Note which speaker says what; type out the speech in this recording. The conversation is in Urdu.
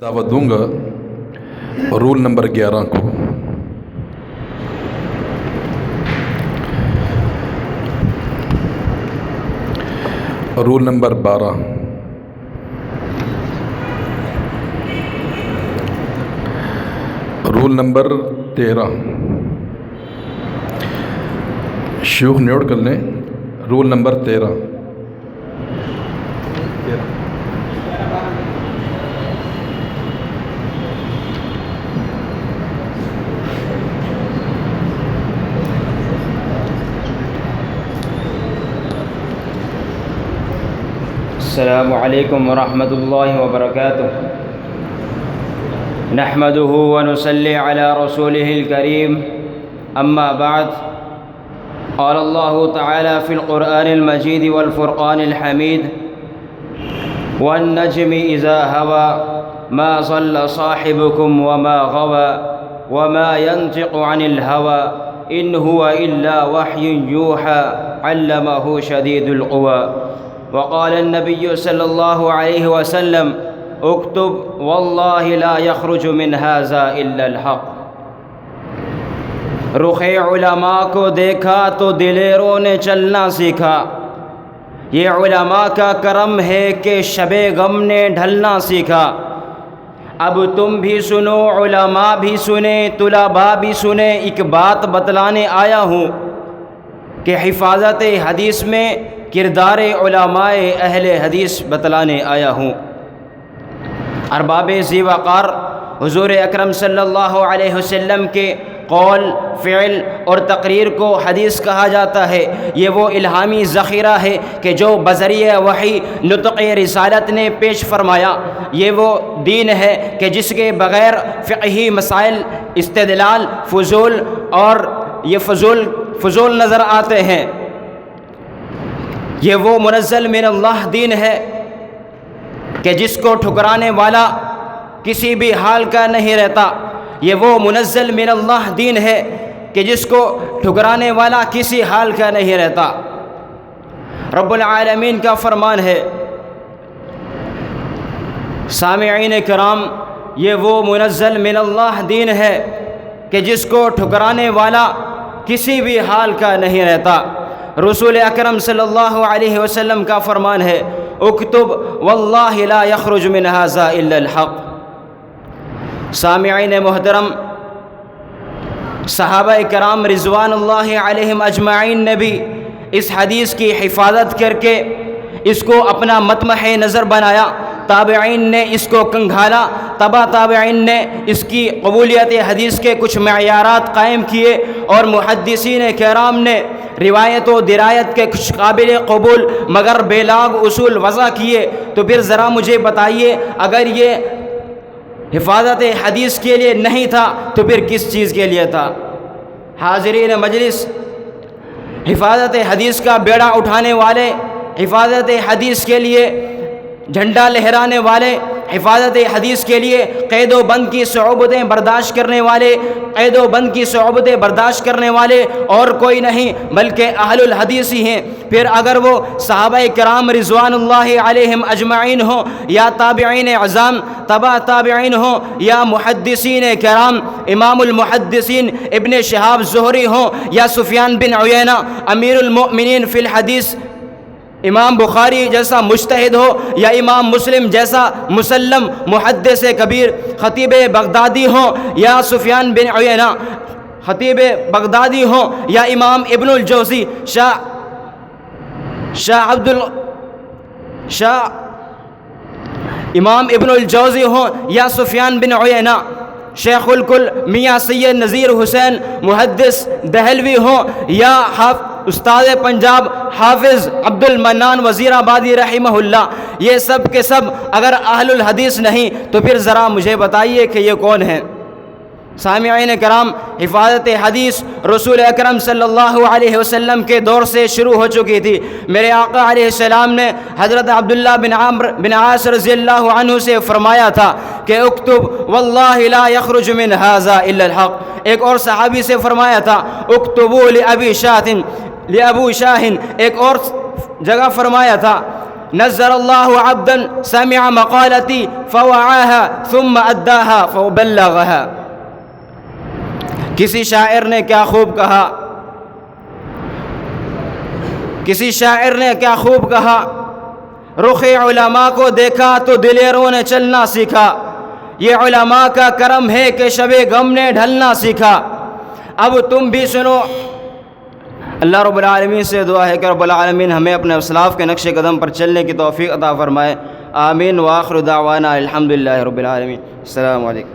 Speaker 1: دعوت دوں گا رول نمبر 11 کو۔ رول نمبر 12، رول نمبر 13، شیوخ نوٹ کر لیں، رول نمبر 13۔
Speaker 2: السلام علیکم ورحمۃ اللہ وبرکاتہ۔ نحمده ونصلی علی رسوله الکریم، اما بعد، قال اللہ تعالی فی القرآن المجید والفرقان الحمید، والنجم اذا هوى ما ضل صاحبكم وما غوى وما ينطق عن الهوى ان هو الا وحی یوحى علمه شدید القوى۔ وقال النبی صلی اللہ علیہ وسلم اکتب واللہ لا یخرج من هذا الا الحق۔ رخ علماء کو دیکھا تو دلیروں نے چلنا سیکھا، یہ علماء کا کرم ہے کہ شب غم نے ڈھلنا سیکھا۔ اب تم بھی سنو، علماء بھی سنیں، طلباء بھی سنیں، ایک بات بتلانے آیا ہوں کہ حفاظت حدیث میں کردار علماء اہل حدیث بتلانے آیا ہوں۔ ارباب ذی وقار حضور اکرم صلی اللہ علیہ وسلم کے قول، فعل اور تقریر کو حدیث کہا جاتا ہے۔ یہ وہ الہامی ذخیرہ ہے کہ جو بذریعہ وحی نطق رسالت نے پیش فرمایا۔ یہ وہ دین ہے کہ جس کے بغیر فقہی مسائل استدلال فضول اور یہ فضول نظر آتے ہیں۔ یہ وہ منزل من اللہ دین ہے کہ جس کو ٹھکرانے والا کسی بھی حال کا نہیں رہتا۔ یہ وہ منزل من اللہ دین ہے کہ جس کو ٹھکرانے والا کسی حال کا نہیں رہتا۔ رب العالمین کا فرمان ہے، سامعین کرام، یہ وہ منزل من اللہ دین ہے کہ جس کو ٹھکرانے والا کسی بھی حال کا نہیں رہتا۔ رسول اکرم صلی اللہ علیہ وسلم کا فرمان ہے، اکتب واللہ لا یخرج من هذا الا الحق۔ سامعین محترم، صحابہ کرام رضوان اللہ علیہم اجمعین نے بھی اس حدیث کی حفاظت کر کے اس کو اپنا مطمح نظر بنایا۔ تابعین نے اس کو کنگھالا، تبا تابعین نے اس کی قبولیت حدیث کے کچھ معیارات قائم کیے، اور محدثین کرام نے روایت و درایت کے کچھ قابل قبول مگر بے لاگ اصول وضع کیے۔ تو پھر ذرا مجھے بتائیے، اگر یہ حفاظت حدیث کے لیے نہیں تھا تو پھر کس چیز کے لیے تھا؟ حاضرین مجلس، حفاظت حدیث کا بیڑا اٹھانے والے، حفاظت حدیث کے لیے جھنڈا لہرانے والے، حفاظت حدیث کے لیے قید و بند کی صعوبتیں برداشت کرنے والے، قید و بند کی صعوبتیں برداشت کرنے والے اور کوئی نہیں بلکہ اہل الحدیث ہی ہیں۔ پھر اگر وہ صحابہ کرام رضوان اللہ علیہم اجمعین ہوں، یا تابعین اعظام تبع تابعین ہوں، یا محدثین کرام امام المحدثین ابن شہاب زہری ہوں، یا سفیان بن عیینہ امیر المؤمنین فی الحدیث امام بخاری جیسا مجتہد ہو، یا امام مسلم جیسا مسلم محدث کبیر خطیب بغدادی ہوں، یا سفیان بن عیینہ خطیب بغدادی ہوں، یا امام ابن الجوزی امام ابن الجوزی ہوں، یا سفیان بن عیینہ شیخ الکل میاں سید نذیر حسین محدث دہلوی ہوں، یا استاد پنجاب حافظ عبد المنان وزیر آبادی رحمہ اللہ، یہ سب کے سب اگر اہل الحدیث نہیں تو پھر ذرا مجھے بتائیے کہ یہ کون ہیں؟ سامعین کرام، حفاظت حدیث رسول اکرم صلی اللہ علیہ وسلم کے دور سے شروع ہو چکی تھی۔ میرے آقا علیہ السلام نے حضرت عبداللہ بن عمرو بن عاص رضی اللہ عنہ سے فرمایا تھا کہ اکتب واللہ لا یخرج من هذا الا الحق۔ ایک اور صحابی سے فرمایا تھا اکتبوا لابی شاہ، ایک اور جگہ فرمایا تھا نزل اللہ عبدا سمع مقالتی فوعاها ثم اداها فبلغها. کسی شاعر نے کیا خوب کہا، کسی شاعر نے کیا خوب کہا، رخ علماء کو دیکھا تو دلیروں نے چلنا سیکھا. یہ علماء کا کرم ہے کہ شب غم نے ڈھلنا سیکھا. اب تم بھی سنو. اللہ رب العالمین سے دعا ہے کہ رب العالمین ہمیں اپنے اسلاف کے نقش قدم پر چلنے کی توفیق عطا فرمائے. آمین. وآخر دعوانا الحمدللہ رب العالمین. السلام علیکم.